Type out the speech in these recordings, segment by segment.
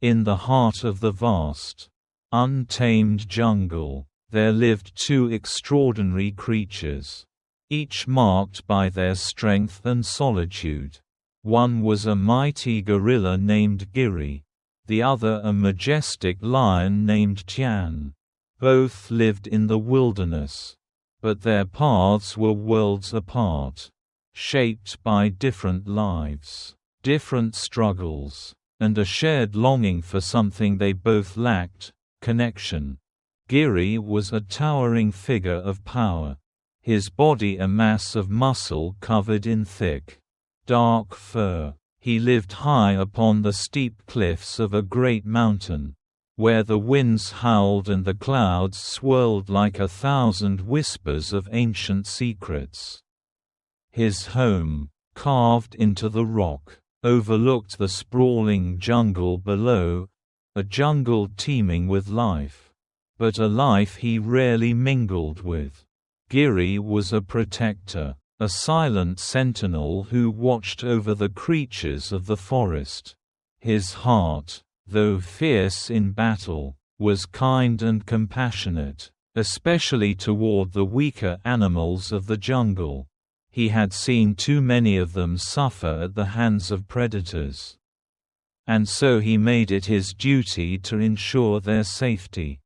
In the heart of the vast, untamed jungle, there lived two extraordinary creatures, each marked by their strength and solitude. One was a mighty gorilla named Giri, the other a majestic lion named Tian. Both lived in the wilderness, but their paths were worlds apart, shaped by different lives, different struggles, and a shared longing for something they both lacked: connection. Giri was a towering figure of power, his body a mass of muscle covered in thick, dark fur. He lived high upon the steep cliffs of a great mountain, where the winds howled and the clouds swirled like 1,000 whispers of ancient secrets. His home, carved into the rock, overlooked the sprawling jungle below, a jungle teeming with life, but a life he rarely mingled with. Giri was a protector, a silent sentinel who watched over the creatures of the forest. His heart, though fierce in battle, was kind and compassionate, especially toward the weaker animals of the jungle. He had seen too many of them suffer at the hands of predators, and so he made it his duty to ensure their safety.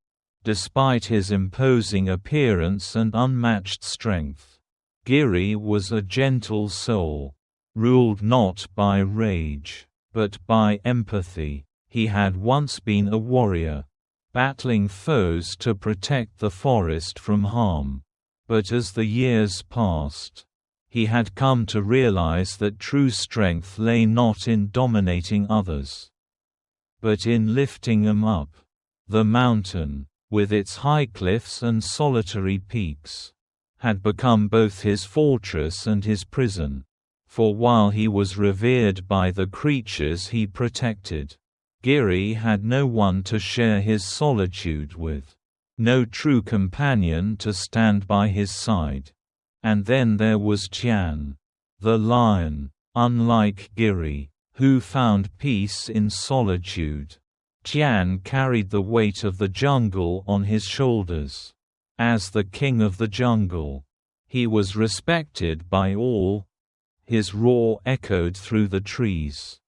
Despite his imposing appearance and unmatched strength, Giri was a gentle soul, ruled not by rage, but by empathy. He had once been a warrior, battling foes to protect the forest from harm. But as the years passed, he had come to realize that true strength lay not in dominating others, but in lifting them up. The mountain, with its high cliffs and solitary peaks, had become both his fortress and his prison. For while he was revered by the creatures he protected, Giri had no one to share his solitude with, no true companion to stand by his side. And then there was Tian, the lion, unlike Giri, who found peace in solitude. Tian carried the weight of the jungle on his shoulders. As the king of the jungle, he was respected by all. His roar echoed through the trees,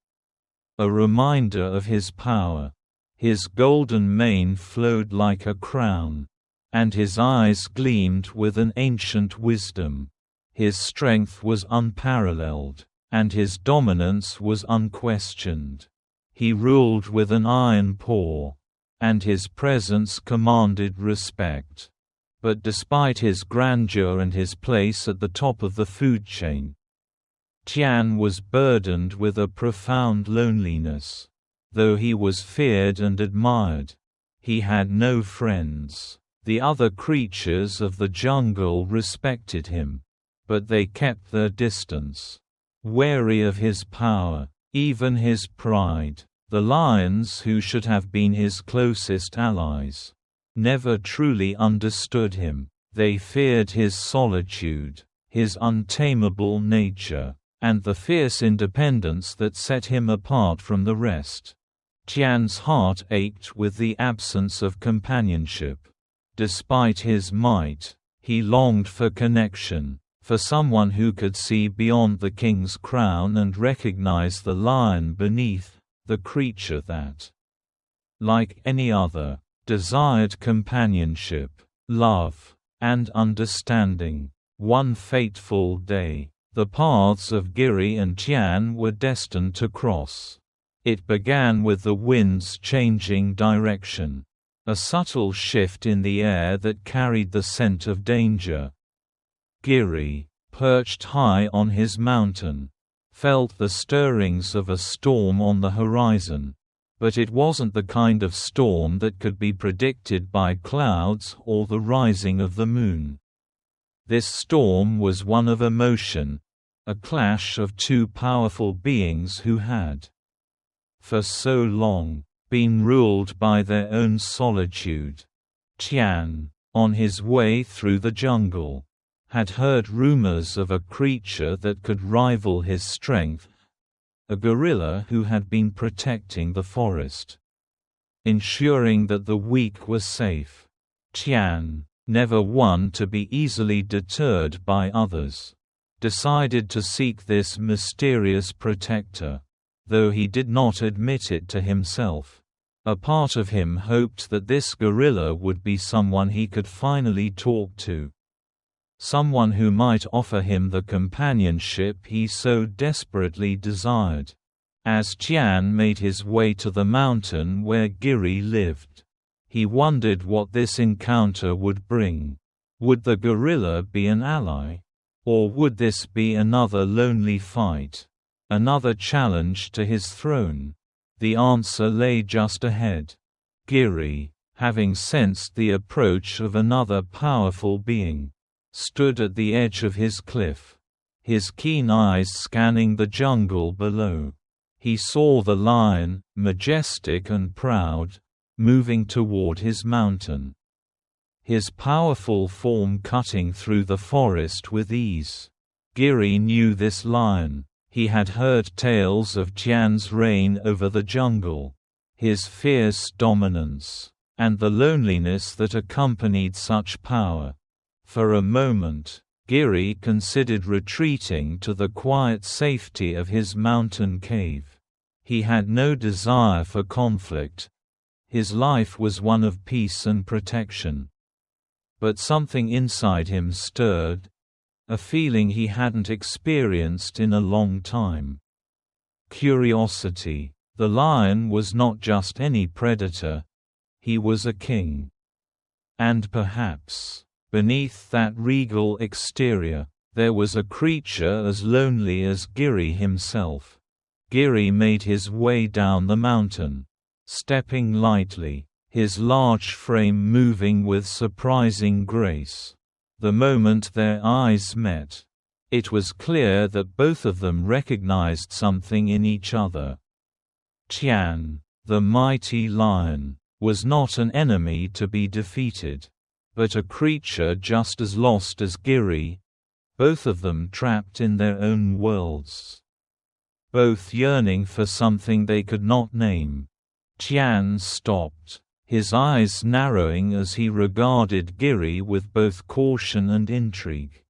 a reminder of his power. His golden mane flowed like a crown, and his eyes gleamed with an ancient wisdom. His strength was unparalleled, and his dominance was unquestioned. He ruled with an iron paw, and his presence commanded respect. But despite his grandeur and his place at the top of the food chain, Tian was burdened with a profound loneliness. Though he was feared and admired, he had no friends. The other creatures of the jungle respected him, but they kept their distance, wary of his power, even his pride. The lions, who should have been his closest allies, never truly understood him. They feared his solitude, his untamable nature, and the fierce independence that set him apart from the rest. Tian's heart ached with the absence of companionship. Despite his might, he longed for connection, for someone who could see beyond the king's crown and recognize the lion beneath, the creature that, like any other, desired companionship, love, and understanding. One fateful day, the paths of Giri and Tian were destined to cross. It began with the winds changing direction, a subtle shift in the air that carried the scent of danger. Giri, perched high on his mountain, felt the stirrings of a storm on the horizon, but it wasn't the kind of storm that could be predicted by clouds or the rising of the moon. This storm was one of emotion, a clash of two powerful beings who had, for so long, been ruled by their own solitude. Tian, on his way through the jungle, had heard rumors of a creature that could rival his strength, a gorilla who had been protecting the forest. ensuring that the weak were safe. Tian, never one to be easily deterred by others, decided to seek this mysterious protector, though he did not admit it to himself. A part of him hoped that this gorilla would be someone he could finally talk to. Someone who might offer him the companionship he so desperately desired. As Tian made his way to the mountain where Giri lived, he wondered what this encounter would bring. Would the gorilla be an ally? Or would this be another lonely fight? Another challenge to his throne? The answer lay just ahead. Giri, having sensed the approach of another powerful being, stood at the edge of his cliff, his keen eyes scanning the jungle below. He saw the lion, majestic and proud, moving toward his mountain, his powerful form cutting through the forest with ease. Giri knew this lion. He had heard tales of Tian's reign over the jungle, his fierce dominance, and the loneliness that accompanied such power. For a moment, Giri considered retreating to the quiet safety of his mountain cave. He had no desire for conflict. His life was one of peace and protection. But something inside him stirred, a feeling he hadn't experienced in a long time. Curiosity. The lion was not just any predator, he was a king. And perhaps, beneath that regal exterior, there was a creature as lonely as Giri himself. Giri made his way down the mountain, stepping lightly, his large frame moving with surprising grace. The moment their eyes met, it was clear that both of them recognized something in each other. Tian, the mighty lion, was not an enemy to be defeated, but a creature just as lost as Giri, both of them trapped in their own worlds, both yearning for something they could not name. Tian stopped, his eyes narrowing as he regarded Giri with both caution and intrigue.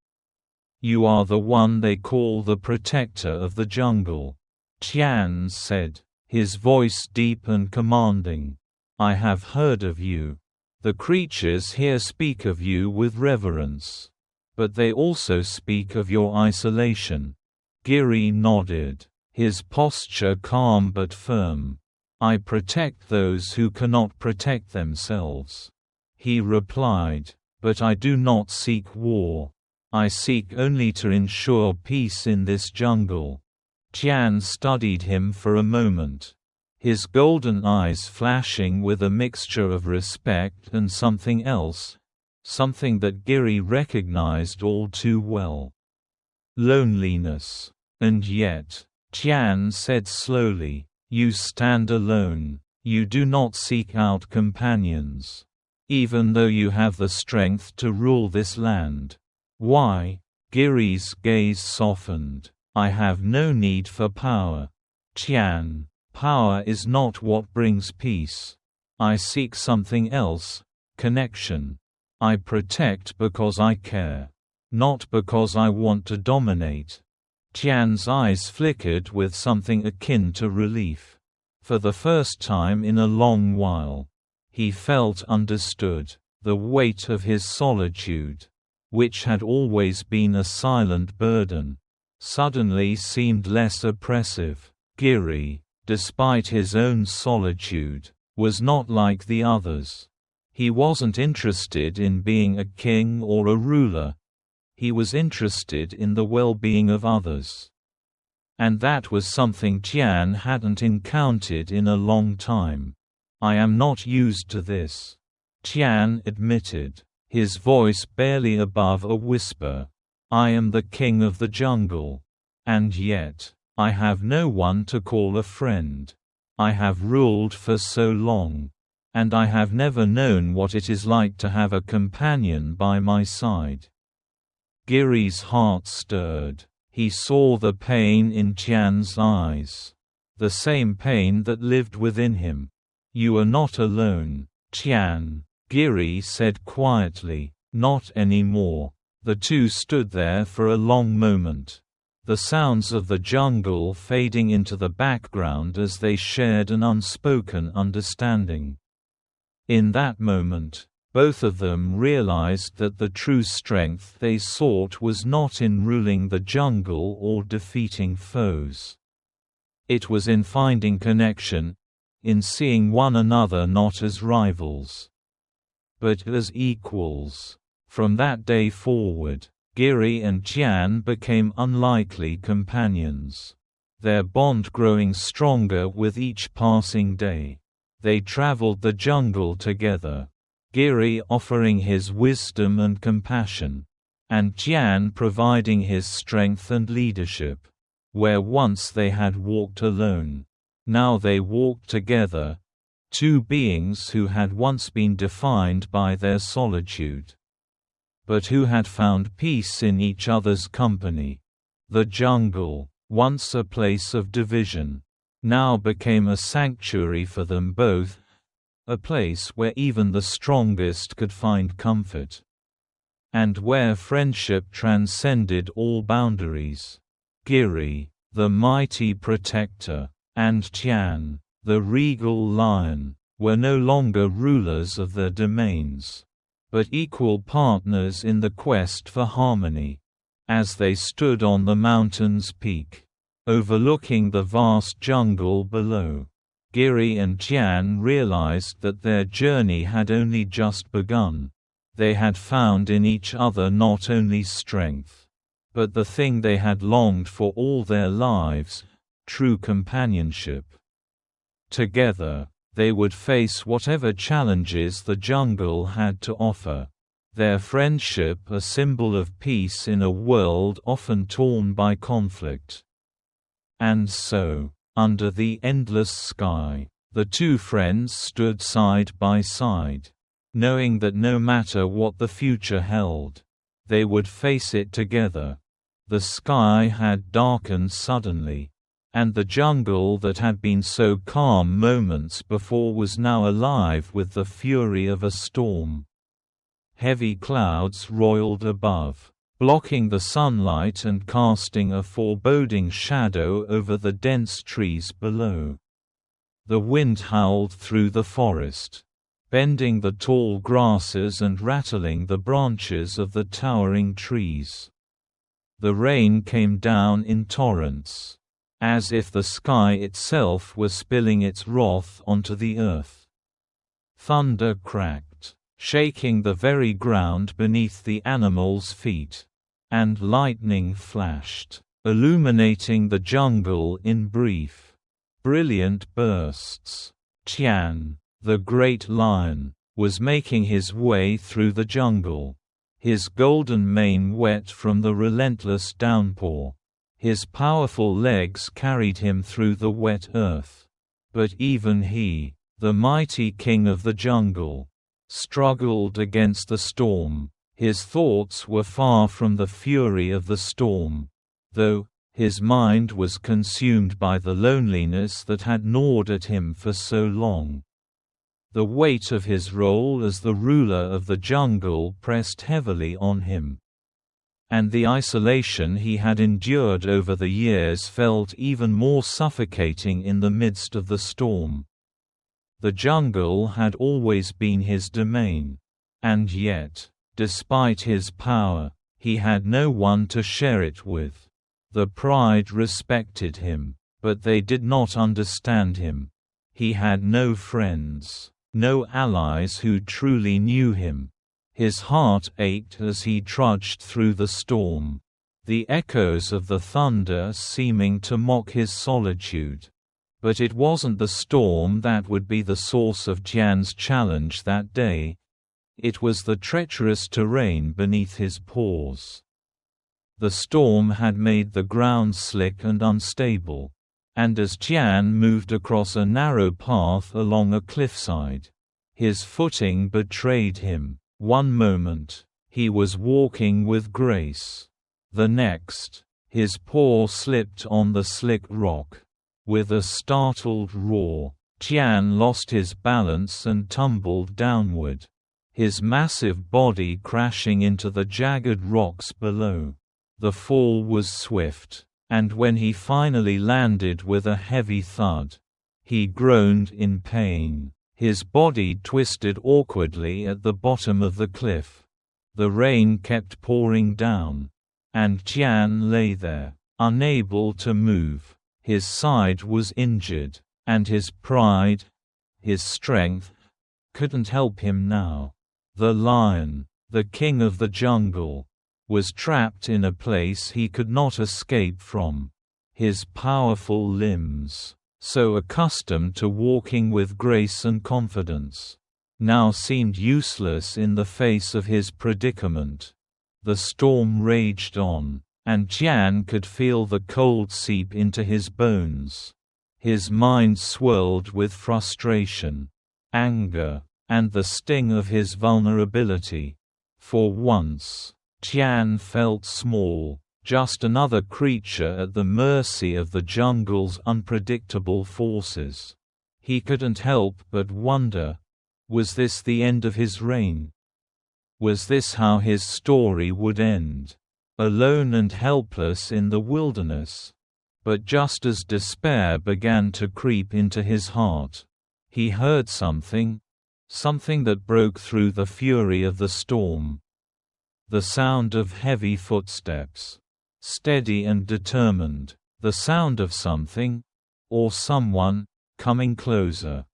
"You are the one they call the protector of the jungle," Tian said, his voice deep and commanding. "I have heard of you. The creatures here speak of you with reverence. But they also speak of your isolation." Giri nodded, his posture calm but firm. "I protect those who cannot protect themselves," he replied, "but I do not seek war. I seek only to ensure peace in this jungle." Tian studied him for a moment, his golden eyes flashing with a mixture of respect and something else, something that Giri recognized all too well. Loneliness. "And yet," Tian said slowly, "you stand alone. You do not seek out companions. Even though you have the strength to rule this land." "Why?" Giri's gaze softened. "I have no need for power. Tian, power is not what brings peace. I seek something else, connection. I protect because I care, not because I want to dominate." Tian's eyes flickered with something akin to relief. For the first time in a long while, he felt understood. The weight of his solitude, which had always been a silent burden, suddenly seemed less oppressive. Giri, despite his own solitude, was not like the others. He wasn't interested in being a king or a ruler. He was interested in the well-being of others. And that was something Tian hadn't encountered in a long time. "I am not used to this," Tian admitted, his voice barely above a whisper. "I am the king of the jungle. And yet, I have no one to call a friend. I have ruled for so long. And I have never known what it is like to have a companion by my side." Giri's heart stirred. He saw the pain in Tian's eyes. The same pain that lived within him. "You are not alone, Tian," Giri said quietly. "Not anymore." The two stood there for a long moment, the sounds of the jungle fading into the background as they shared an unspoken understanding. In that moment, both of them realized that the true strength they sought was not in ruling the jungle or defeating foes. It was in finding connection, in seeing one another not as rivals, but as equals. From that day forward, Giri and Tian became unlikely companions, their bond growing stronger with each passing day. They traveled the jungle together, Giri offering his wisdom and compassion, and Tian providing his strength and leadership. Where once they had walked alone, now they walked together, two beings who had once been defined by their solitude, but who had found peace in each other's company. The jungle, once a place of division, now became a sanctuary for them both, a place where even the strongest could find comfort, and where friendship transcended all boundaries. Giri, the mighty protector, and Tian, the regal lion, were no longer rulers of their domains, but equal partners in the quest for harmony. As they stood on the mountain's peak, overlooking the vast jungle below, Giri and Tian realized that their journey had only just begun. They had found in each other not only strength, but the thing they had longed for all their lives, true companionship. Together, they would face whatever challenges the jungle had to offer, their friendship a symbol of peace in a world often torn by conflict. And so, under the endless sky, the two friends stood side by side, knowing that no matter what the future held, they would face it together. The sky had darkened suddenly, and the jungle that had been so calm moments before was now alive with the fury of a storm. Heavy clouds roiled above, blocking the sunlight and casting a foreboding shadow over the dense trees below. The wind howled through the forest, bending the tall grasses and rattling the branches of the towering trees. The rain came down in torrents, as if the sky itself were spilling its wrath onto the earth. Thunder cracked, shaking the very ground beneath the animals' feet, and lightning flashed, illuminating the jungle in brief, brilliant bursts. Tian, the great lion, was making his way through the jungle, his golden mane wet from the relentless downpour. His powerful legs carried him through the wet earth. But even he, the mighty king of the jungle, struggled against the storm. His thoughts were far from the fury of the storm, though his mind was consumed by the loneliness that had gnawed at him for so long. The weight of his role as the ruler of the jungle pressed heavily on him, and the isolation he had endured over the years felt even more suffocating in the midst of the storm. The jungle had always been his domain, and yet, despite his power, he had no one to share it with. The pride respected him, but they did not understand him. He had no friends, no allies who truly knew him. His heart ached as he trudged through the storm, the echoes of the thunder seeming to mock his solitude. But it wasn't the storm that would be the source of Tian's challenge that day. It was the treacherous terrain beneath his paws. The storm had made the ground slick and unstable, and as Tian moved across a narrow path along a cliffside, his footing betrayed him. One moment, he was walking with grace. The next, his paw slipped on the slick rock. With a startled roar, Tian lost his balance and tumbled downward, his massive body crashing into the jagged rocks below. The fall was swift, and when he finally landed with a heavy thud, he groaned in pain. His body twisted awkwardly at the bottom of the cliff. The rain kept pouring down, and Tian lay there, unable to move. His side was injured, and his pride, his strength, couldn't help him now. The lion, the king of the jungle, was trapped in a place he could not escape from. His powerful limbs, so accustomed to walking with grace and confidence, now seemed useless in the face of his predicament. The storm raged on, and Tian could feel the cold seep into his bones. His mind swirled with frustration, anger, and the sting of his vulnerability. For once, Tian felt small, just another creature at the mercy of the jungle's unpredictable forces. He couldn't help but wonder, was this the end of his reign? Was this how his story would end? Alone and helpless in the wilderness? But just as despair began to creep into his heart, he heard something that broke through the fury of the storm. The sound of heavy footsteps, steady and determined, the sound of something, or someone, coming closer.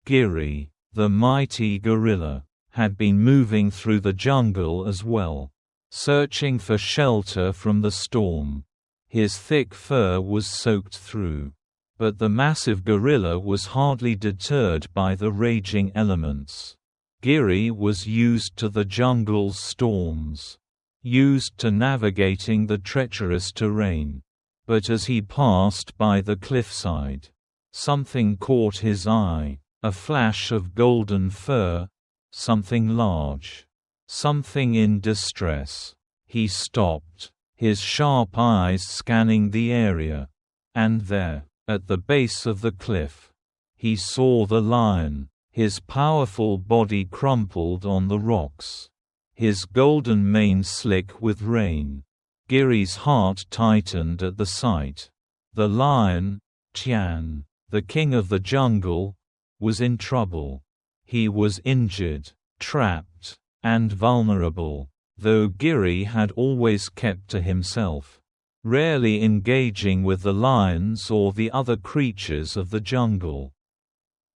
Giri, the mighty gorilla, had been moving through the jungle as well, searching for shelter from the storm. His thick fur was soaked through. But the massive gorilla was hardly deterred by the raging elements. Giri was used to the jungle's storms, used to navigating the treacherous terrain. But as he passed by the cliffside, something caught his eye, a flash of golden fur, something large, something in distress. He stopped, his sharp eyes scanning the area, and there, at the base of the cliff, he saw the lion, his powerful body crumpled on the rocks, his golden mane slick with rain. Giri's heart tightened at the sight. The lion, Tian, the king of the jungle, was in trouble. He was injured, trapped, and vulnerable, though Giri had always kept to himself, rarely engaging with the lions or the other creatures of the jungle.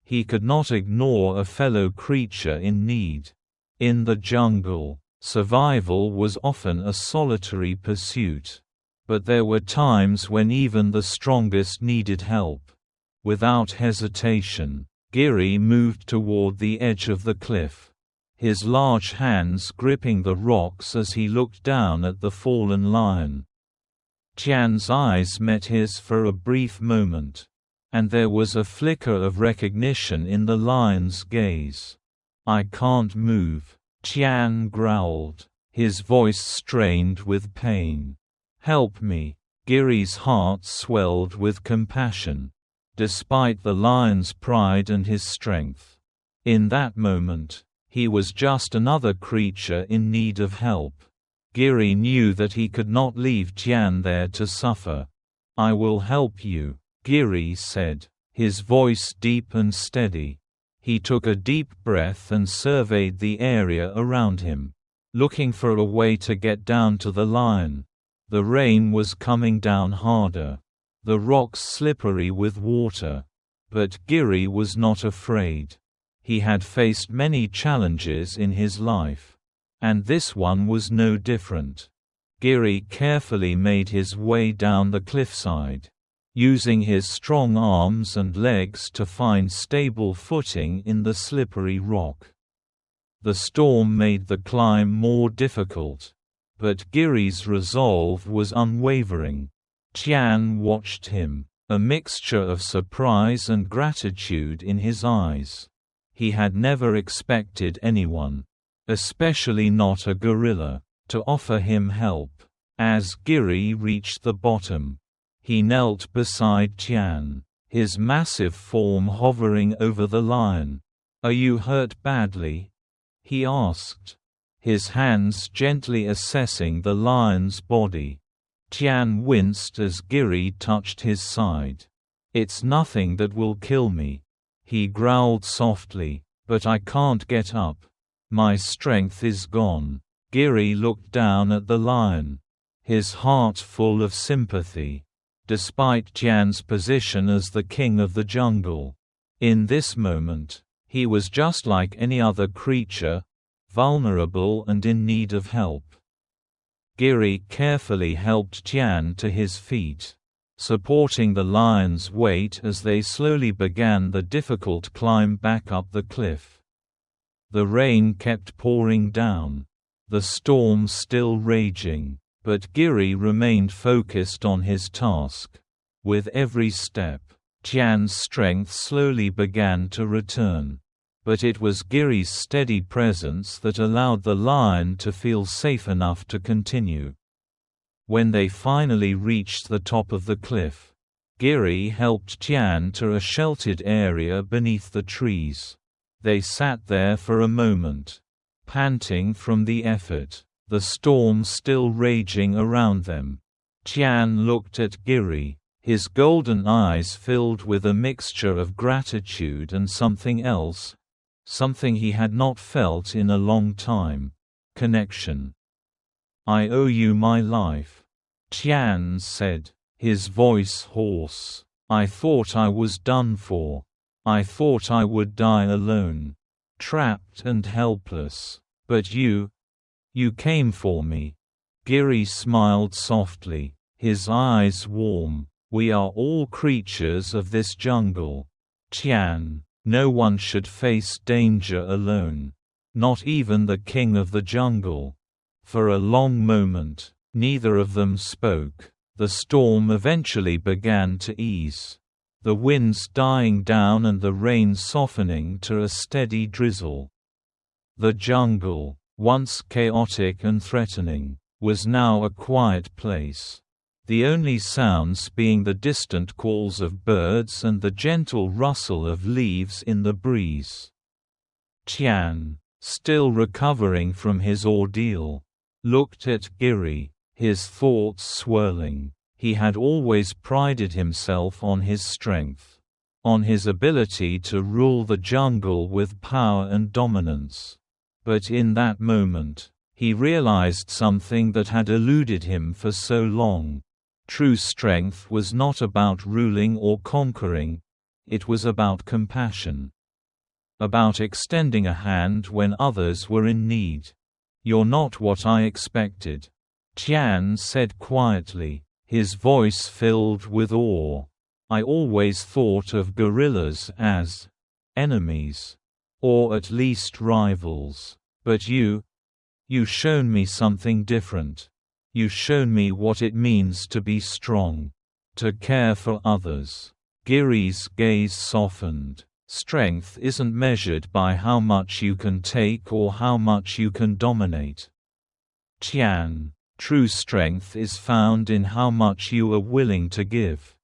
He could not ignore a fellow creature in need. In the jungle, survival was often a solitary pursuit. But there were times when even the strongest needed help. Without hesitation, Giri moved toward the edge of the cliff, his large hands gripping the rocks as he looked down at the fallen lion. Tian's eyes met his for a brief moment, and there was a flicker of recognition in the lion's gaze. "I can't move," Tian growled, his voice strained with pain. "Help me." Giri's heart swelled with compassion, despite the lion's pride and his strength. In that moment, he was just another creature in need of help. Giri knew that he could not leave Tian there to suffer. "I will help you," Giri said, his voice deep and steady. He took a deep breath and surveyed the area around him, looking for a way to get down to the lion. The rain was coming down harder, the rocks slippery with water. But Giri was not afraid. He had faced many challenges in his life, and this one was no different. Giri carefully made his way down the cliffside, using his strong arms and legs to find stable footing in the slippery rock. The storm made the climb more difficult, but Giri's resolve was unwavering. Tian watched him, a mixture of surprise and gratitude in his eyes. He had never expected anyone, especially not a gorilla, to offer him help. As Giri reached the bottom, he knelt beside Tian, his massive form hovering over the lion. "Are you hurt badly?" he asked, his hands gently assessing the lion's body. Tian winced as Giri touched his side. "It's nothing that will kill me," he growled softly, "but I can't get up. My strength is gone." Giri looked down at the lion, his heart full of sympathy. Despite Tian's position as the king of the jungle, in this moment, he was just like any other creature, vulnerable and in need of help. Giri carefully helped Tian to his feet, supporting the lion's weight as they slowly began the difficult climb back up the cliff. The rain kept pouring down, the storm still raging, but Giri remained focused on his task. With every step, Tian's strength slowly began to return. But it was Giri's steady presence that allowed the lion to feel safe enough to continue. When they finally reached the top of the cliff, Giri helped Tian to a sheltered area beneath the trees. They sat there for a moment, panting from the effort, the storm still raging around them. Tian looked at Giri, his golden eyes filled with a mixture of gratitude and something else. Something he had not felt in a long time: connection. "I owe you my life," Tian said, his voice hoarse. "I thought I was done for. I thought I would die alone, trapped and helpless. But you came for me." Giri smiled softly, his eyes warm. "We are all creatures of this jungle, Tian. No one should face danger alone. Not even the king of the jungle." For a long moment, neither of them spoke. The storm eventually began to ease, the winds dying down and the rain softening to a steady drizzle. The jungle, once chaotic and threatening, was now a quiet place, the only sounds being the distant calls of birds and the gentle rustle of leaves in the breeze. Tian, still recovering from his ordeal, looked at Giri, his thoughts swirling. He had always prided himself on his strength, on his ability to rule the jungle with power and dominance. But in that moment, he realized something that had eluded him for so long. True strength was not about ruling or conquering, it was about compassion. About extending a hand when others were in need. "You're not what I expected," Tian said quietly, his voice filled with awe. "I always thought of gorillas as enemies, or at least rivals. But you've shown me something different. You've shown me what it means to be strong, to care for others." Giri's gaze softened. Strength isn't measured by how much you can take or how much you can dominate. Tian, true strength is found in how much you are willing to give,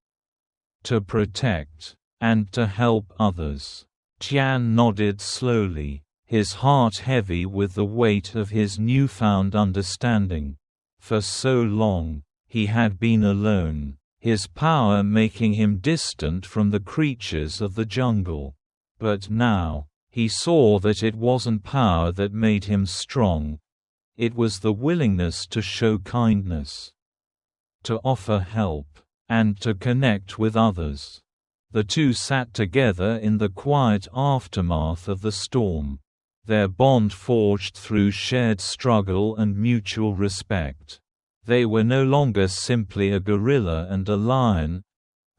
to protect, and to help others. Tian nodded slowly, his heart heavy with the weight of his newfound understanding. For so long, he had been alone, his power making him distant from the creatures of the jungle. But now, he saw that it wasn't power that made him strong. It was the willingness to show kindness, to offer help, and to connect with others. The two sat together in the quiet aftermath of the storm, their bond forged through shared struggle and mutual respect. They were no longer simply a gorilla and a lion.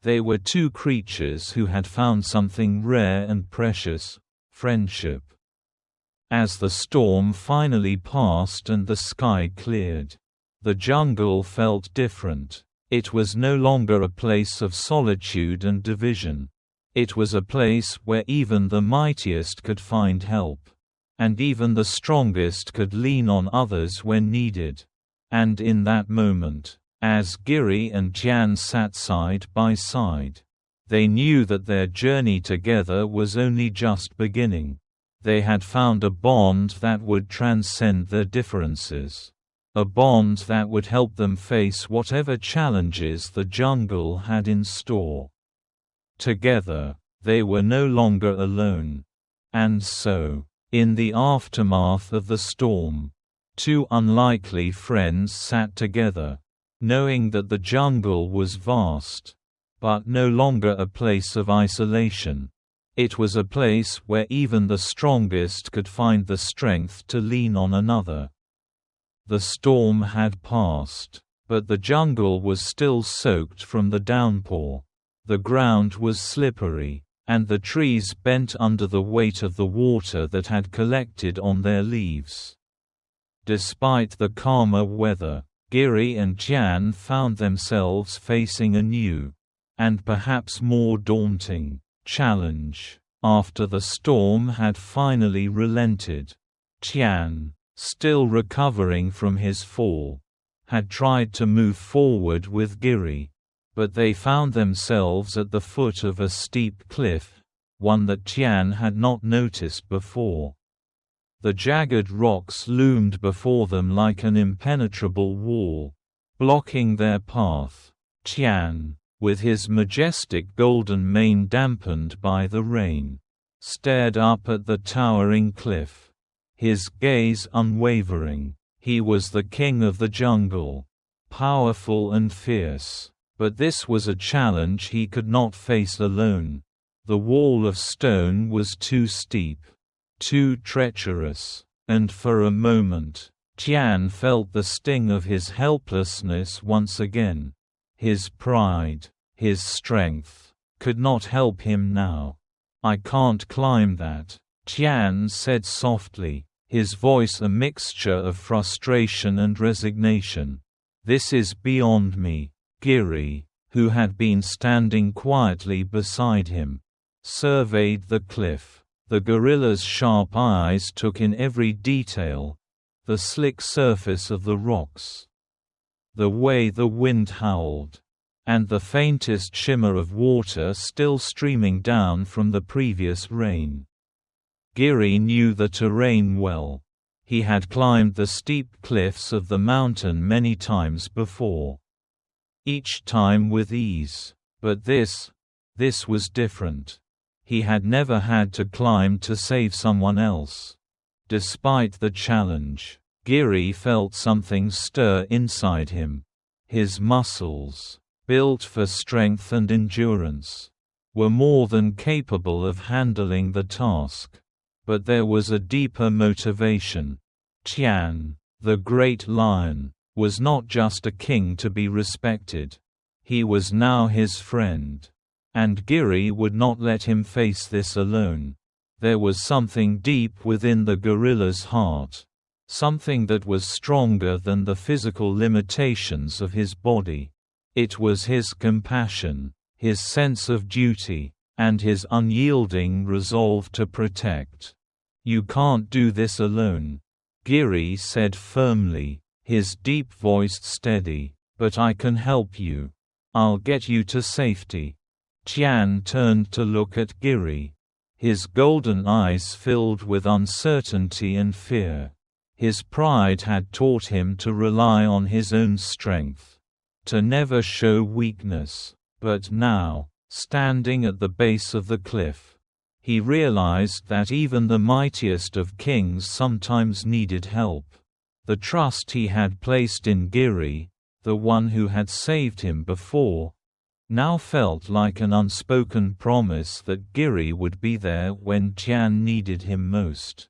They were two creatures who had found something rare and precious: friendship. As the storm finally passed and the sky cleared, the jungle felt different. It was no longer a place of solitude and division. It was a place where even the mightiest could find help, and even the strongest could lean on others when needed. And in that moment, as Giri and Tian sat side by side, They knew that their journey together was only just beginning. They had found a bond that would transcend their differences. A bond that would help them face whatever challenges the jungle had in store. Together, they were no longer alone. And so, in the aftermath of the storm, two unlikely friends sat together, knowing that the jungle was vast, but no longer a place of isolation. It was a place where even the strongest could find the strength to lean on another. The storm had passed, but the jungle was still soaked from the downpour. The ground was slippery, and the trees bent under the weight of the water that had collected on their leaves. Despite the calmer weather, Giri and Tian found themselves facing a new, and perhaps more daunting, challenge. After the storm had finally relented, Tian, still recovering from his fall, had tried to move forward with Giri, but they found themselves at the foot of a steep cliff, one that Tian had not noticed before. The jagged rocks loomed before them like an impenetrable wall, blocking their path. Tian, with his majestic golden mane dampened by the rain, stared up at the towering cliff, his gaze unwavering. He was the king of the jungle, powerful and fierce, but this was a challenge he could not face alone. The wall of stone was too steep, too treacherous, and for a moment, Tian felt the sting of his helplessness once again. His pride, his strength, could not help him now. "I can't climb that," Tian said softly, his voice a mixture of frustration and resignation. "This is beyond me." Giri, who had been standing quietly beside him, surveyed the cliff. The gorilla's sharp eyes took in every detail, the slick surface of the rocks, the way the wind howled, and the faintest shimmer of water still streaming down from the previous rain. Giri knew the terrain well. He had climbed the steep cliffs of the mountain many times before, each time with ease. But this was different. He had never had to climb to save someone else. Despite the challenge, Giri felt something stir inside him. His muscles, built for strength and endurance, were more than capable of handling the task. But there was a deeper motivation. Tian, the great lion, was not just a king to be respected. He was now his friend. And Giri would not let him face this alone. There was something deep within the gorilla's heart, something that was stronger than the physical limitations of his body. It was his compassion, his sense of duty, and his unyielding resolve to protect. "You can't do this alone," Giri said firmly, his deep voice steady, "but I can help you. I'll get you to safety." Tian turned to look at Giri. His golden eyes filled with uncertainty and fear. His pride had taught him to rely on his own strength, to never show weakness. But now, standing at the base of the cliff, he realized that even the mightiest of kings sometimes needed help. The trust he had placed in Giri, the one who had saved him before, now felt like an unspoken promise that Giri would be there when Tian needed him most.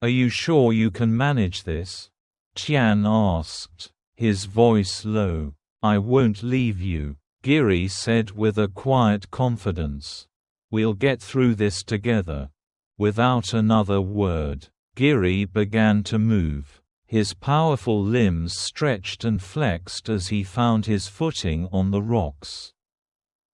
"Are you sure you can manage this?" Tian asked, his voice low. "I won't leave you," Giri said with a quiet confidence. "We'll get through this together." Without another word, Giri began to move. His powerful limbs stretched and flexed as he found his footing on the rocks.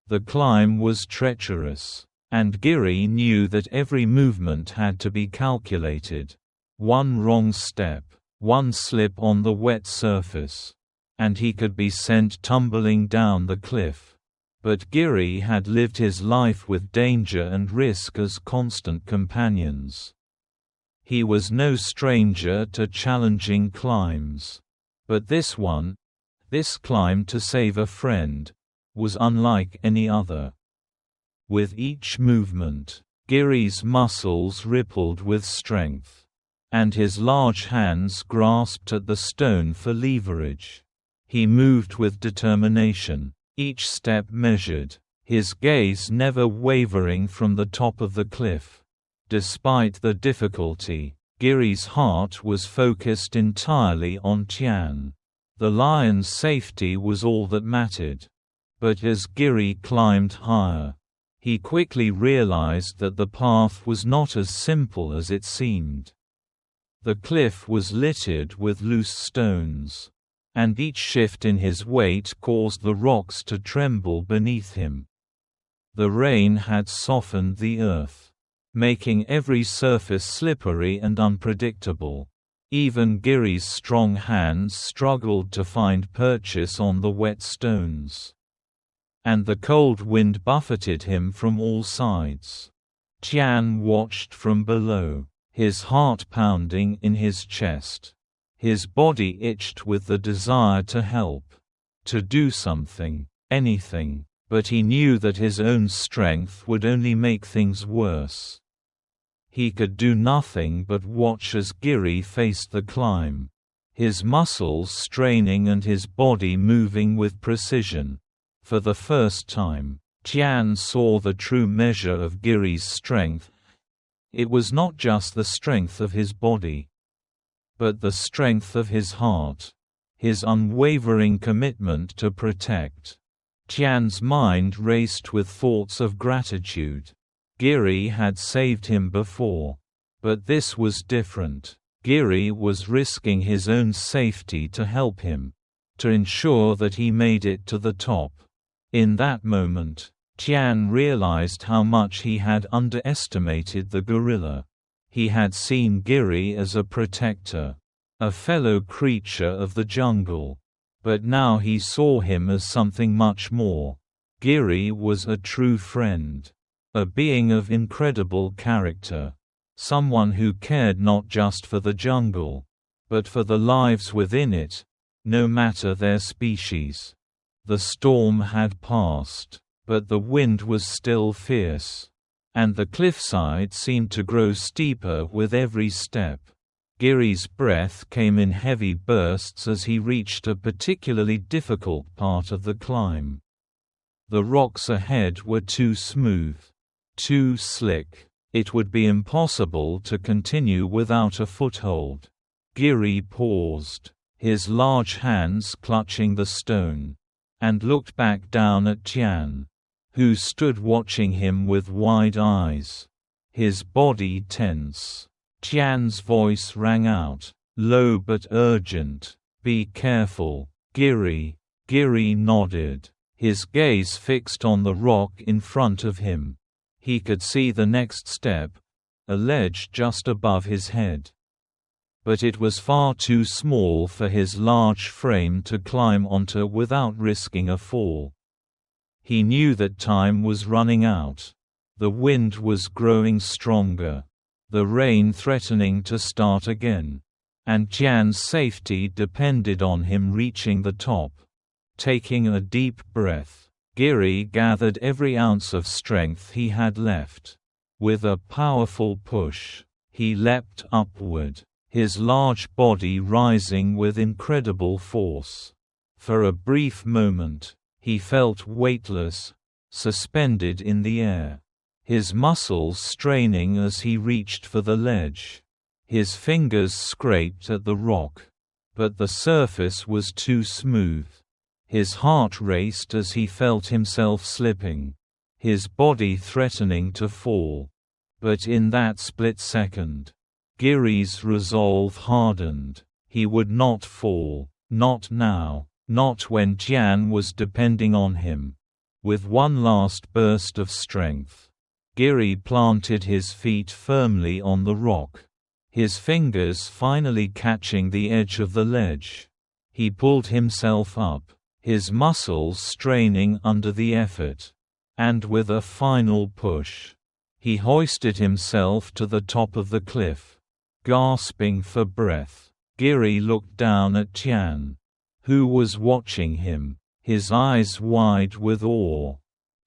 The climb was treacherous, and Giri knew that every movement had to be calculated. One wrong step, one slip on the wet surface, and he could be sent tumbling down the cliff. But Giri had lived his life with danger and risk as constant companions. He was no stranger to challenging climbs. But this one, this climb to save a friend, was unlike any other. With each movement, Giri's muscles rippled with strength, and his large hands grasped at the stone for leverage. He moved with determination, each step measured, his gaze never wavering from the top of the cliff. Despite the difficulty, Giri's heart was focused entirely on Tian. The lion's safety was all that mattered. But as Giri climbed higher, he quickly realized that the path was not as simple as it seemed. The cliff was littered with loose stones, and each shift in his weight caused the rocks to tremble beneath him. The rain had softened the earth, making every surface slippery and unpredictable. Even Giri's strong hands struggled to find purchase on the wet stones. And the cold wind buffeted him from all sides. Tian watched from below, his heart pounding in his chest. His body itched with the desire to help, to do something, anything, but he knew that his own strength would only make things worse. He could do nothing but watch as Giri faced the climb, his muscles straining and his body moving with precision. For the first time, Tian saw the true measure of Giri's strength. It was not just the strength of his body, but the strength of his heart, his unwavering commitment to protect. Tian's mind raced with thoughts of gratitude. Giri had saved him before, but this was different. Giri was risking his own safety to help him, to ensure that he made it to the top. In that moment, Tian realized how much he had underestimated the gorilla. He had seen Giri as a protector, a fellow creature of the jungle. But now he saw him as something much more. Giri was a true friend. A being of incredible character. Someone who cared not just for the jungle, but for the lives within it, no matter their species. The storm had passed, but the wind was still fierce, and the cliffside seemed to grow steeper with every step. Giri's breath came in heavy bursts as he reached a particularly difficult part of the climb. The rocks ahead were too smooth, too slick. It would be impossible to continue without a foothold. Giri paused, his large hands clutching the stone, and looked back down at Tian, who stood watching him with wide eyes, his body tense. Tian's voice rang out, low but urgent, "Be careful, Giri." Giri nodded, his gaze fixed on the rock in front of him. He could see the next step, a ledge just above his head. But it was far too small for his large frame to climb onto without risking a fall. He knew that time was running out. The wind was growing stronger, the rain threatening to start again, and Tian's safety depended on him reaching the top. Taking a deep breath, Giri gathered every ounce of strength he had left. With a powerful push, he leapt upward, his large body rising with incredible force. For a brief moment, he felt weightless, suspended in the air, his muscles straining as he reached for the ledge. His fingers scraped at the rock, but the surface was too smooth. His heart raced as he felt himself slipping, his body threatening to fall. But in that split second, Giri's resolve hardened. He would not fall, not now, not when Tian was depending on him. With one last burst of strength, Giri planted his feet firmly on the rock, his fingers finally catching the edge of the ledge. He pulled himself up, his muscles straining under the effort. And with a final push, he hoisted himself to the top of the cliff. Gasping for breath, Giri looked down at Tian, who was watching him, his eyes wide with awe.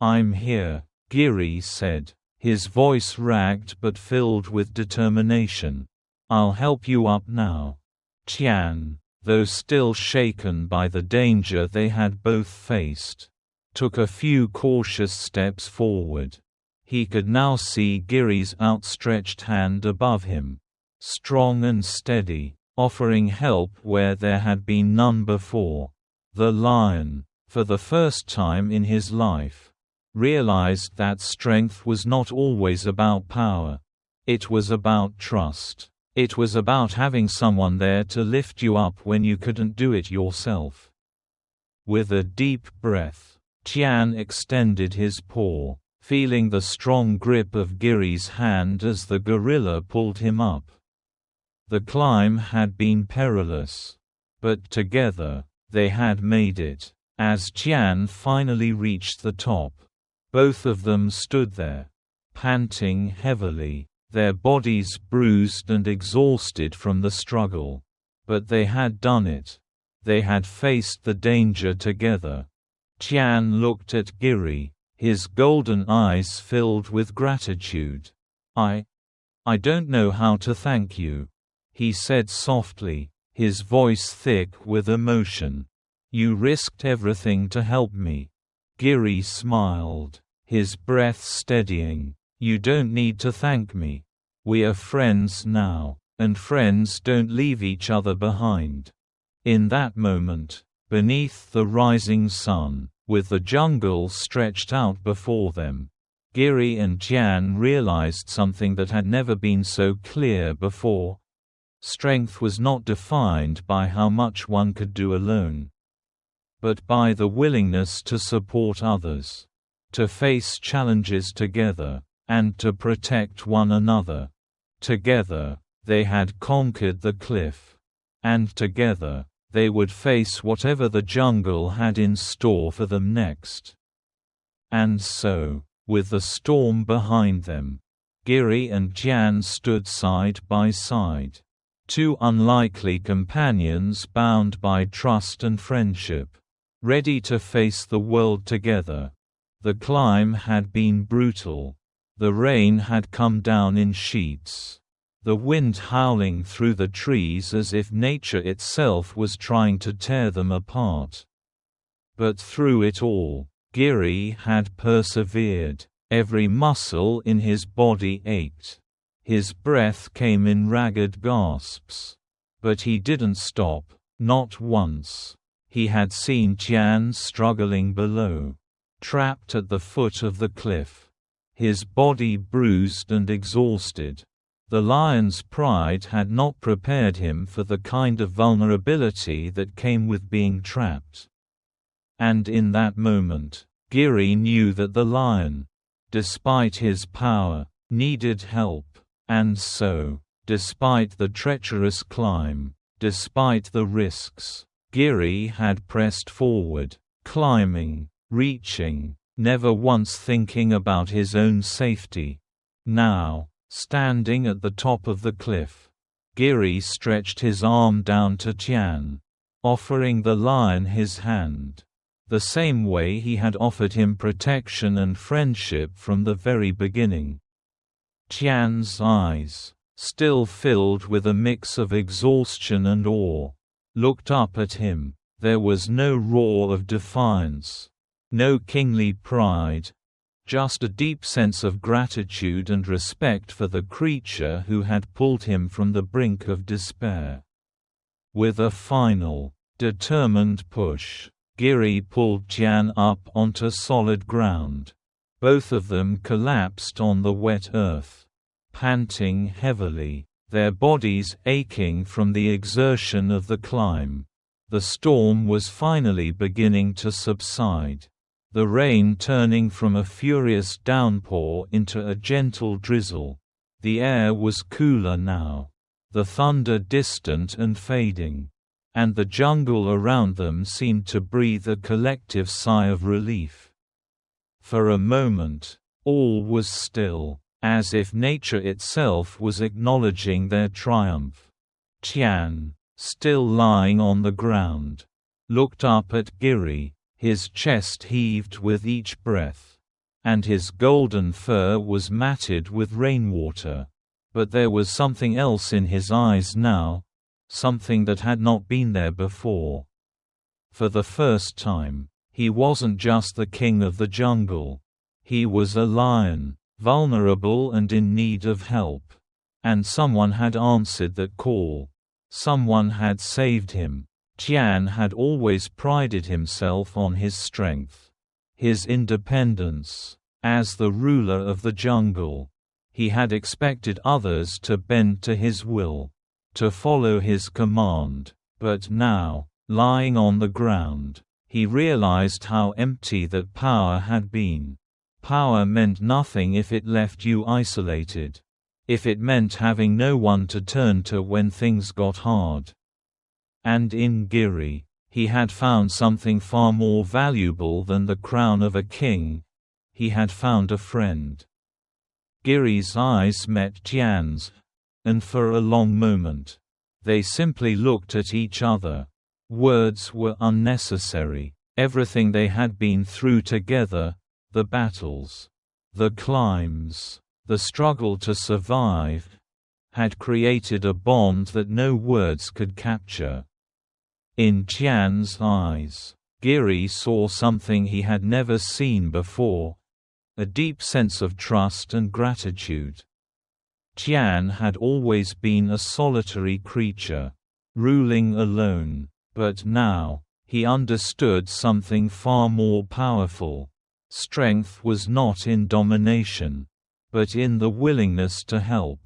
"I'm here," Giri said, his voice ragged but filled with determination. "I'll help you up now." Tian, though still shaken by the danger they had both faced, took a few cautious steps forward. He could now see Giri's outstretched hand above him, strong and steady, offering help where there had been none before. The lion, for the first time in his life, realized that strength was not always about power. It was about trust. It was about having someone there to lift you up when you couldn't do it yourself. With a deep breath, Tian extended his paw, feeling the strong grip of Giri's hand as the gorilla pulled him up. The climb had been perilous, but together, they had made it. As Tian finally reached the top, both of them stood there, panting heavily, their bodies bruised and exhausted from the struggle. But they had done it. They had faced the danger together. Tian looked at Giri, his golden eyes filled with gratitude. I don't know how to thank you," he said softly, his voice thick with emotion. "You risked everything to help me." Giri smiled, his breath steadying. "You don't need to thank me. We are friends now, and friends don't leave each other behind." In that moment, beneath the rising sun, with the jungle stretched out before them, Giri and Tian realized something that had never been so clear before. Strength was not defined by how much one could do alone, but by the willingness to support others, to face challenges together, and to protect one another. Together, they had conquered the cliff, and together, they would face whatever the jungle had in store for them next. And so, with the storm behind them, Giri and Tian stood side by side. Two unlikely companions bound by trust and friendship, ready to face the world together. The climb had been brutal. The rain had come down in sheets, the wind howling through the trees as if nature itself was trying to tear them apart. But through it all, Giri had persevered. Every muscle in his body ached. His breath came in ragged gasps. But he didn't stop, not once. He had seen Tian struggling below, trapped at the foot of the cliff, his body bruised and exhausted. The lion's pride had not prepared him for the kind of vulnerability that came with being trapped. And in that moment, Giri knew that the lion, despite his power, needed help. And so, despite the treacherous climb, despite the risks, Giri had pressed forward, climbing, reaching, never once thinking about his own safety. Now, standing at the top of the cliff, Giri stretched his arm down to Tian, offering the lion his hand, the same way he had offered him protection and friendship from the very beginning. Tian's eyes, still filled with a mix of exhaustion and awe, looked up at him. There was no roar of defiance, no kingly pride, just a deep sense of gratitude and respect for the creature who had pulled him from the brink of despair. With a final, determined push, Giri pulled Tian up onto solid ground. Both of them collapsed on the wet earth, panting heavily, their bodies aching from the exertion of the climb. The storm was finally beginning to subside, the rain turning from a furious downpour into a gentle drizzle. The air was cooler now, the thunder distant and fading. and the jungle around them seemed to breathe a collective sigh of relief. For a moment, all was still, as if nature itself was acknowledging their triumph. Tian, still lying on the ground, looked up at Giri, his chest heaved with each breath, and his golden fur was matted with rainwater. But there was something else in his eyes now, something that had not been there before. For the first time, he wasn't just the king of the jungle. He was a lion, vulnerable and in need of help. And someone had answered that call. Someone had saved him. Tian had always prided himself on his strength, his independence. As the ruler of the jungle, he had expected others to bend to his will, to follow his command. But now, lying on the ground, he realized how empty that power had been. Power meant nothing if it left you isolated. If it meant having no one to turn to when things got hard. And in Giri, he had found something far more valuable than the crown of a king. He had found a friend. Giri's eyes met Tian's, and for a long moment, they simply looked at each other. Words were unnecessary. Everything they had been through together, the battles, the climbs, the struggle to survive, had created a bond that no words could capture. In Tian's eyes, Giri saw something he had never seen before, a deep sense of trust and gratitude. Tian had always been a solitary creature, ruling alone, but now, he understood something far more powerful. Strength was not in domination, but in the willingness to help,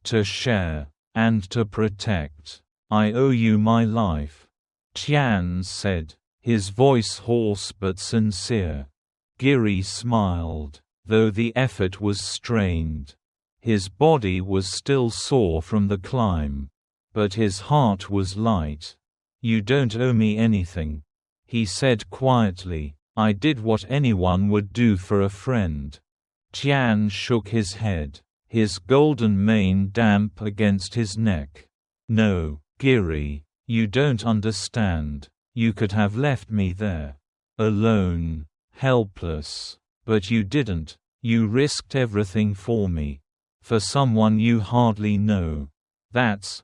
to share, and to protect. "I owe you my life," Tian said, his voice hoarse but sincere. Giri smiled, though the effort was strained. His body was still sore from the climb, but his heart was light. "You don't owe me anything," he said quietly. "I did what anyone would do for a friend." Tian shook his head, his golden mane damp against his neck. "No, Giri, you don't understand. You could have left me there, alone, helpless. But you didn't. You risked everything for me. For someone you hardly know. That's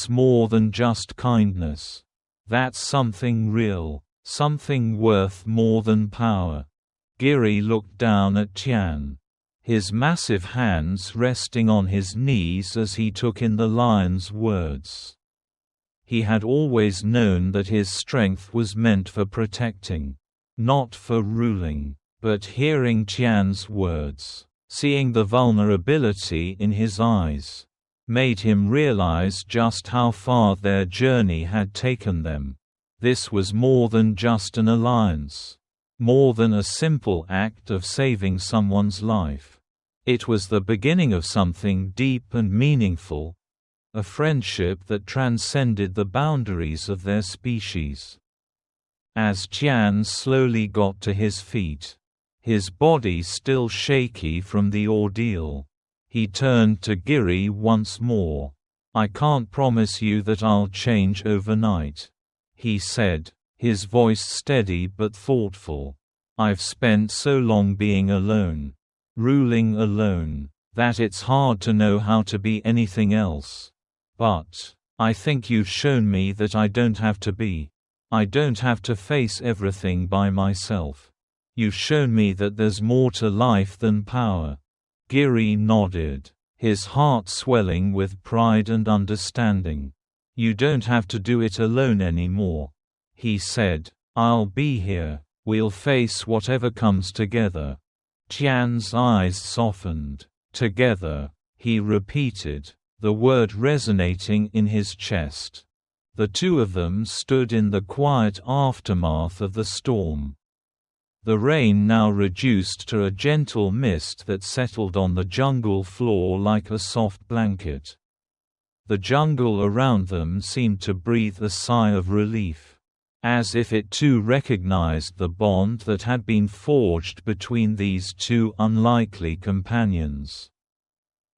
more than just kindness. That's something real, something worth more than power." Giri looked down at Tian, his massive hands resting on his knees as he took in the lion's words. He had always known that his strength was meant for protecting, not for ruling. But hearing Tian's words, seeing the vulnerability in his eyes, made him realize just how far their journey had taken them. This was more than just an alliance, more than a simple act of saving someone's life. It was the beginning of something deep and meaningful, a friendship that transcended the boundaries of their species. As Tian slowly got to his feet, his body still shaky from the ordeal, he turned to Giri once more. "I can't promise you that I'll change overnight," he said, his voice steady but thoughtful. "I've spent so long being alone, ruling alone, that it's hard to know how to be anything else. But I think you've shown me that I don't have to be. I don't have to face everything by myself. You've shown me that there's more to life than power." Giri nodded, his heart swelling with pride and understanding. "You don't have to do it alone anymore," he said. "I'll be here. We'll face whatever comes together." Tian's eyes softened. "Together," he repeated, the word resonating in his chest. The two of them stood in the quiet aftermath of the storm. The rain now reduced to a gentle mist that settled on the jungle floor like a soft blanket. The jungle around them seemed to breathe a sigh of relief, as if it too recognized the bond that had been forged between these two unlikely companions.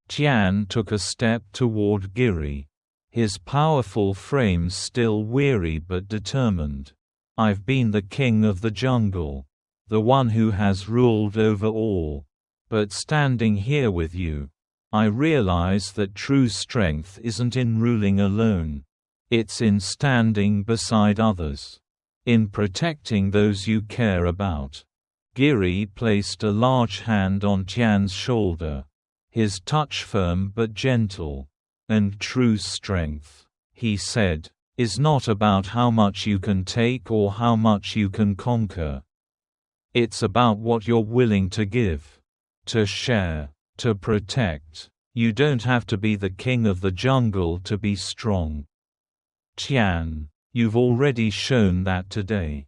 Tian took a step toward Giri, his powerful frame still weary but determined. "I've been the king of the jungle, the one who has ruled over all. But standing here with you, I realize that true strength isn't in ruling alone. It's in standing beside others, in protecting those you care about." Giri placed a large hand on Tian's shoulder, his touch firm but gentle. "And true strength," he said, "is not about how much you can take or how much you can conquer. It's about what you're willing to give, to share, to protect. You don't have to be the king of the jungle to be strong. Tian, you've already shown that today."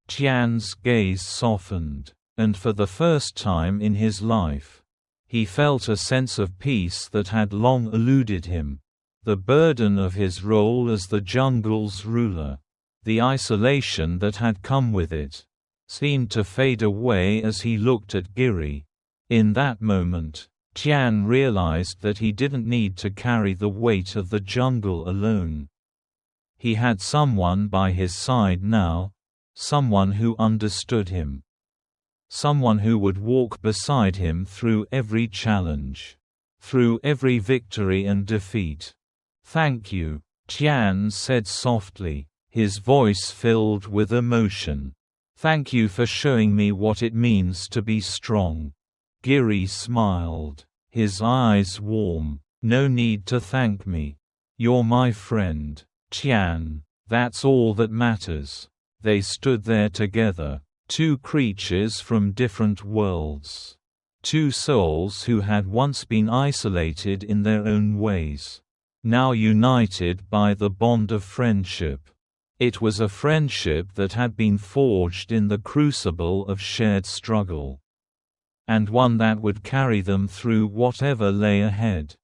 Tian's gaze softened, and for the first time in his life, he felt a sense of peace that had long eluded him. The burden of his role as the jungle's ruler, the isolation that had come with it, seemed to fade away as he looked at Giri. In that moment, Tian realized that he didn't need to carry the weight of the jungle alone. He had someone by his side now, someone who understood him, someone who would walk beside him through every challenge, through every victory and defeat. "Thank you," Tian said softly, his voice filled with emotion. "Thank you for showing me what it means to be strong." Giri smiled, his eyes warm. "No need to thank me. You're my friend, Tian. That's all that matters." They stood there together, two creatures from different worlds, two souls who had once been isolated in their own ways, now united by the bond of friendship. It was a friendship that had been forged in the crucible of shared struggle, and one that would carry them through whatever lay ahead.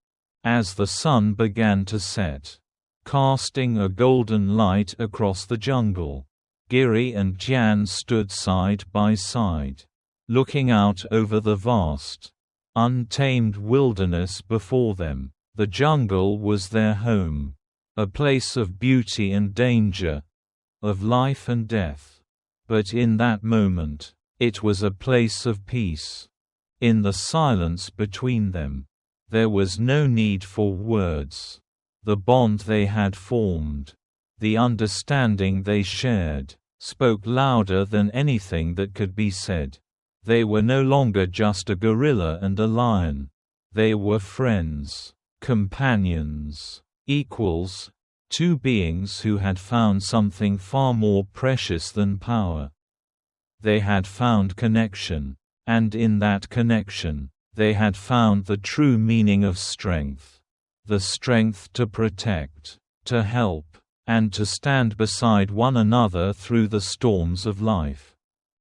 As the sun began to set, casting a golden light across the jungle, Giri and Tian stood side by side, looking out over the vast, untamed wilderness before them. The jungle was their home, a place of beauty and danger, of life and death. But in that moment, it was a place of peace. In the silence between them, there was no need for words. The bond they had formed, the understanding they shared, spoke louder than anything that could be said. They were no longer just a gorilla and a lion. They were friends, companions, equals, two beings who had found something far more precious than power. They had found connection. And in that connection, they had found the true meaning of strength. The strength to protect, to help, and to stand beside one another through the storms of life.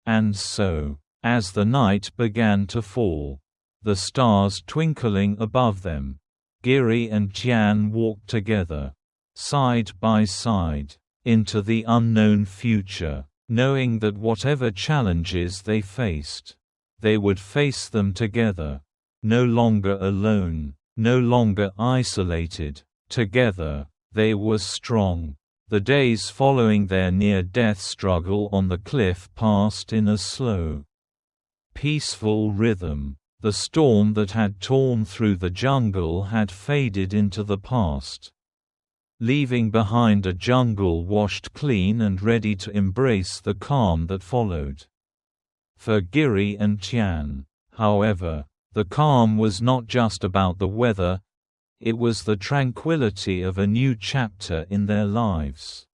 And so, as the night began to fall, the stars twinkling above them, Giri and Tian walked together, side by side, into the unknown future, knowing that whatever challenges they faced, they would face them together, no longer alone, no longer isolated. Together, they were strong. The days following their near-death struggle on the cliff passed in a slow, peaceful rhythm. The storm that had torn through the jungle had faded into the past, leaving behind a jungle washed clean and ready to embrace the calm that followed. For Giri and Tian, however, the calm was not just about the weather, it was the tranquility of a new chapter in their lives.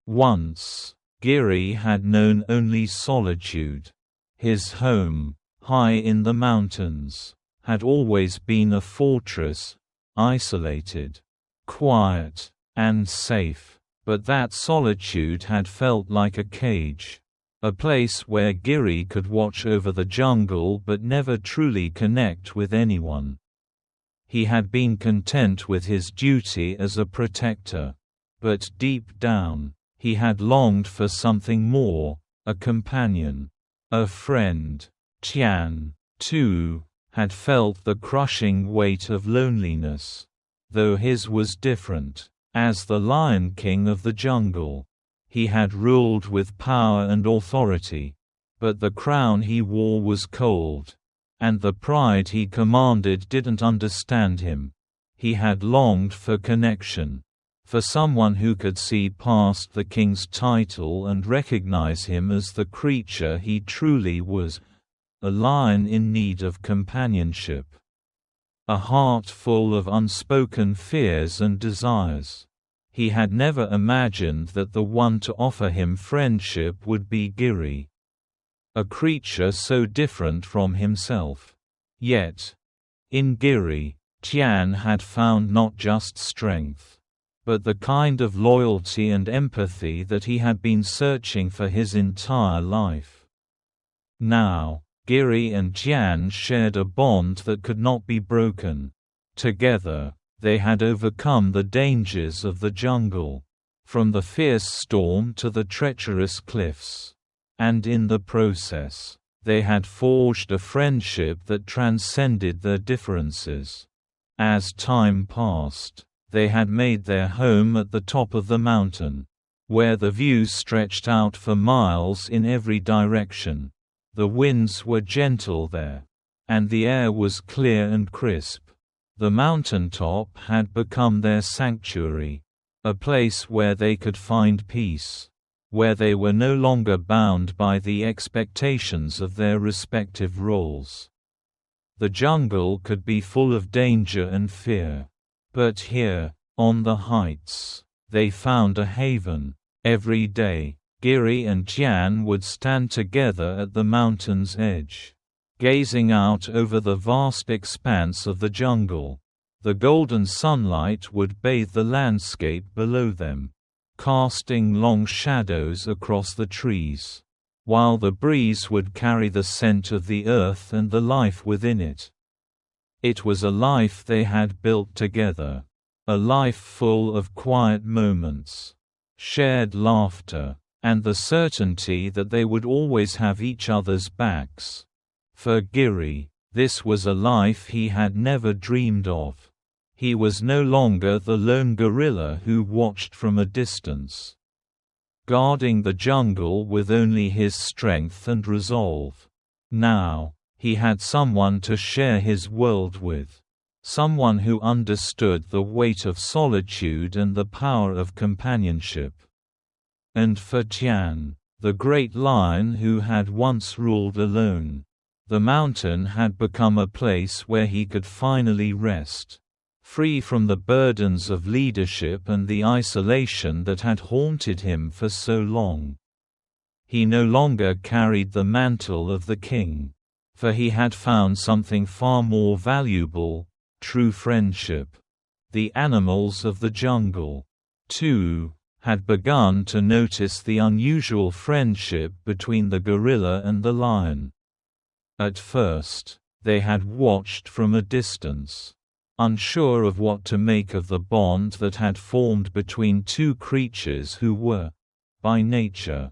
Once, Giri had known only solitude. His home, high in the mountains, had always been a fortress, isolated, quiet, and safe. But that solitude had felt like a cage. A place where Giri could watch over the jungle but never truly connect with anyone. He had been content with his duty as a protector. But deep down, he had longed for something more, a companion, a friend. Tian, too, had felt the crushing weight of loneliness. Though his was different. As the Lion King of the jungle, he had ruled with power and authority. But the crown he wore was cold. And the pride he commanded didn't understand him. He had longed for connection. For someone who could see past the king's title and recognize him as the creature he truly was, a lion in need of companionship. A heart full of unspoken fears and desires. He had never imagined that the one to offer him friendship would be Giri. A creature so different from himself. Yet, in Giri, Tian had found not just strength, but the kind of loyalty and empathy that he had been searching for his entire life. Now, Giri and Tian shared a bond that could not be broken. Together, they had overcome the dangers of the jungle, from the fierce storm to the treacherous cliffs. And in the process, they had forged a friendship that transcended their differences. As time passed, they had made their home at the top of the mountain, where the views stretched out for miles in every direction. The winds were gentle there, and the air was clear and crisp. The mountaintop had become their sanctuary, a place where they could find peace, where they were no longer bound by the expectations of their respective roles. The jungle could be full of danger and fear. But here, on the heights, they found a haven. Every day, Giri and Tian would stand together at the mountain's edge, gazing out over the vast expanse of the jungle. The golden sunlight would bathe the landscape below them, casting long shadows across the trees, while the breeze would carry the scent of the earth and the life within it. It was a life they had built together, a life full of quiet moments, shared laughter, and the certainty that they would always have each other's backs. For Giri, this was a life he had never dreamed of. He was no longer the lone gorilla who watched from a distance, guarding the jungle with only his strength and resolve. Now, he had someone to share his world with, someone who understood the weight of solitude and the power of companionship. And for Tian, the great lion who had once ruled alone, the mountain had become a place where he could finally rest, free from the burdens of leadership and the isolation that had haunted him for so long. He no longer carried the mantle of the king, for he had found something far more valuable: true friendship. The animals of the jungle, too, had begun to notice the unusual friendship between the gorilla and the lion. At first, they had watched from a distance, unsure of what to make of the bond that had formed between two creatures who were, by nature,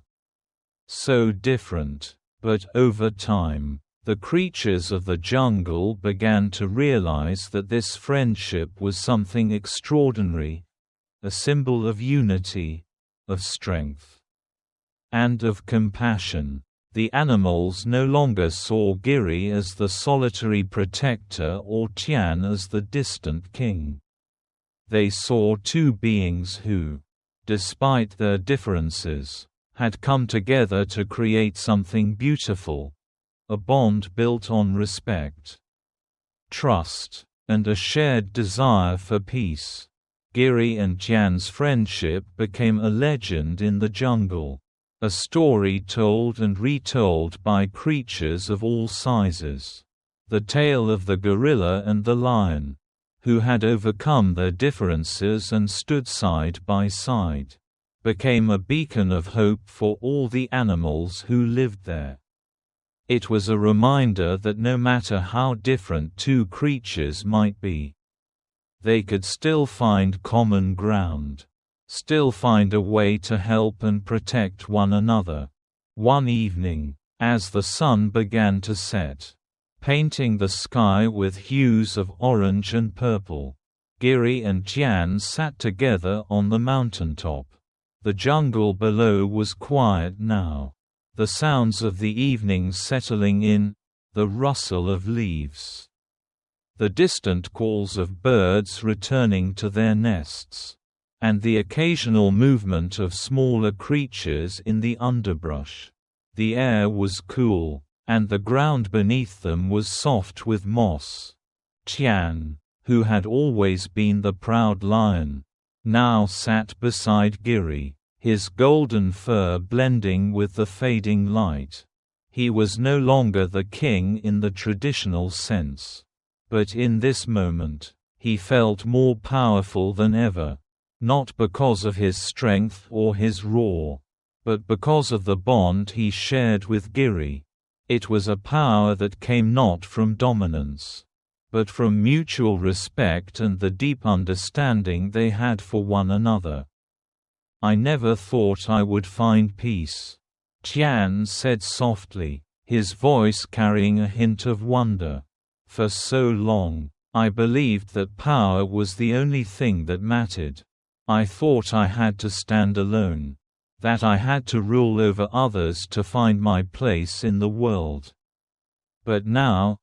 so different. But over time, the creatures of the jungle began to realize that this friendship was something extraordinary, a symbol of unity, of strength, and of compassion. The animals no longer saw Giri as the solitary protector or Tian as the distant king. They saw two beings who, despite their differences, had come together to create something beautiful, a bond built on respect, trust, and a shared desire for peace. Giri and Tian's friendship became a legend in the jungle, a story told and retold by creatures of all sizes. The tale of the gorilla and the lion, who had overcome their differences and stood side by side, became a beacon of hope for all the animals who lived there. It was a reminder that no matter how different two creatures might be, They could still find common ground. Still find a way to help and protect one another. One evening, as the sun began to set, painting the sky with hues of orange and purple, Giri and Tian sat together on the mountaintop. The jungle below was quiet now. The sounds of the evening settling in, the rustle of leaves, the distant calls of birds returning to their nests, and the occasional movement of smaller creatures in the underbrush. The air was cool, and the ground beneath them was soft with moss. Tian, who had always been the proud lion, now sat beside Giri, his golden fur blending with the fading light. He was no longer the king in the traditional sense. But in this moment, he felt more powerful than ever. Not because of his strength or his roar, but because of the bond he shared with Giri. It was a power that came not from dominance, but from mutual respect and the deep understanding they had for one another. "I never thought I would find peace," Tian said softly, his voice carrying a hint of wonder. "For so long, I believed that power was the only thing that mattered. I thought I had to stand alone, that I had to rule over others to find my place in the world. But now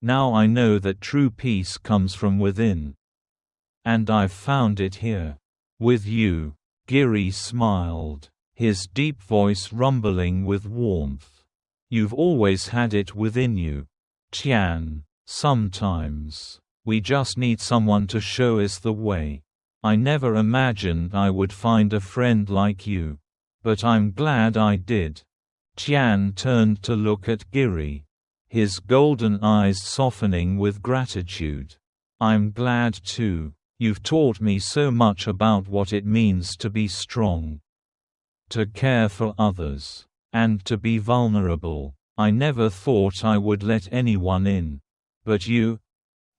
I know that true peace comes from within. And I've found it here. With you." Giri smiled, his deep voice rumbling with warmth. "You've always had it within you, Tian. Sometimes, we just need someone to show us the way. I never imagined I would find a friend like you. But I'm glad I did." Tian turned to look at Giri, his golden eyes softening with gratitude. "I'm glad too. You've taught me so much about what it means to be strong, to care for others, and to be vulnerable. I never thought I would let anyone in. But you."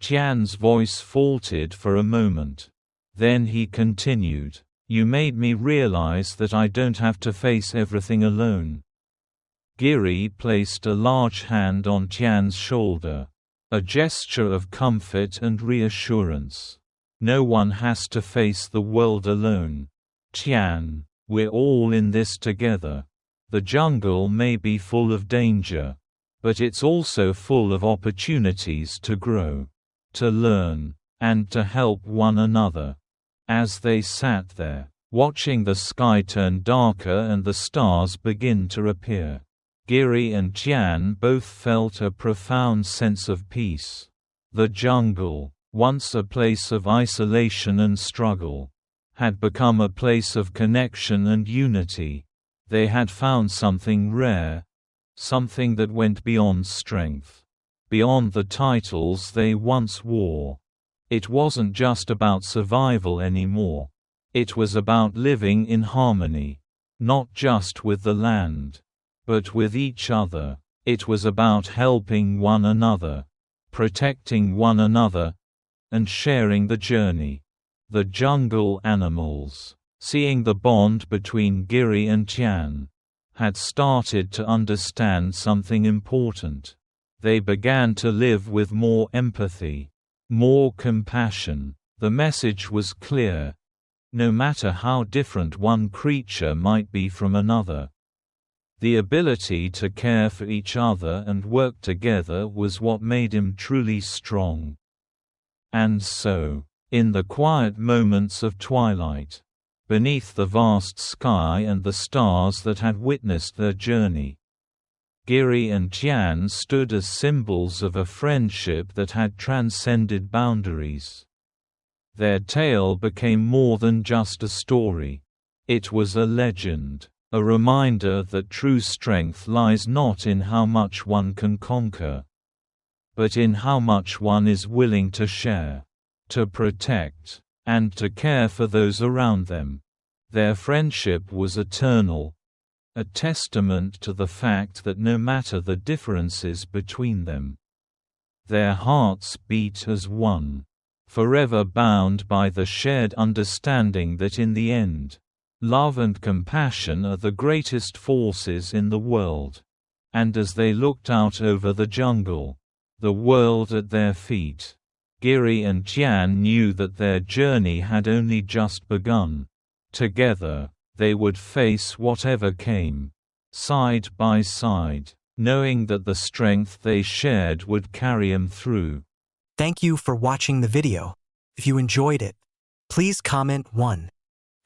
Tian's voice faltered for a moment. Then he continued, "You made me realize that I don't have to face everything alone." Giri placed a large hand on Tian's shoulder, a gesture of comfort and reassurance. "No one has to face the world alone. Tian, we're all in this together. The jungle may be full of danger, but it's also full of opportunities to grow, to learn, and to help one another." As they sat there, watching the sky turn darker and the stars begin to appear, Giri and Tian both felt a profound sense of peace. The jungle, once a place of isolation and struggle, had become a place of connection and unity. They had found something rare, something that went beyond strength, beyond the titles they once wore. It wasn't just about survival anymore. It was about living in harmony, not just with the land, but with each other. It was about helping one another, protecting one another, and sharing the journey. The jungle animals, seeing the bond between Giri and Tian, had started to understand something important. They began to live with more empathy, more compassion. The message was clear. No matter how different one creature might be from another, the ability to care for each other and work together was what made him truly strong. And so, in the quiet moments of twilight, beneath the vast sky and the stars that had witnessed their journey, Giri and Tian stood as symbols of a friendship that had transcended boundaries. Their tale became more than just a story. It was a legend, a reminder that true strength lies not in how much one can conquer, but in how much one is willing to share, to protect, and to care for those around them. Their friendship was eternal, a testament to the fact that no matter the differences between them, their hearts beat as one. forever bound by the shared understanding that in the end, love and compassion are the greatest forces in the world. And as they looked out over the jungle, the world at their feet, Giri and Tian knew that their journey had only just begun. Together, they would face whatever came, side by side, knowing that the strength they shared would carry them through. Thank you for watching the video. If you enjoyed it, please comment 1.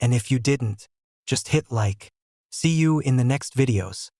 And if you didn't, just hit like. See you in the next videos.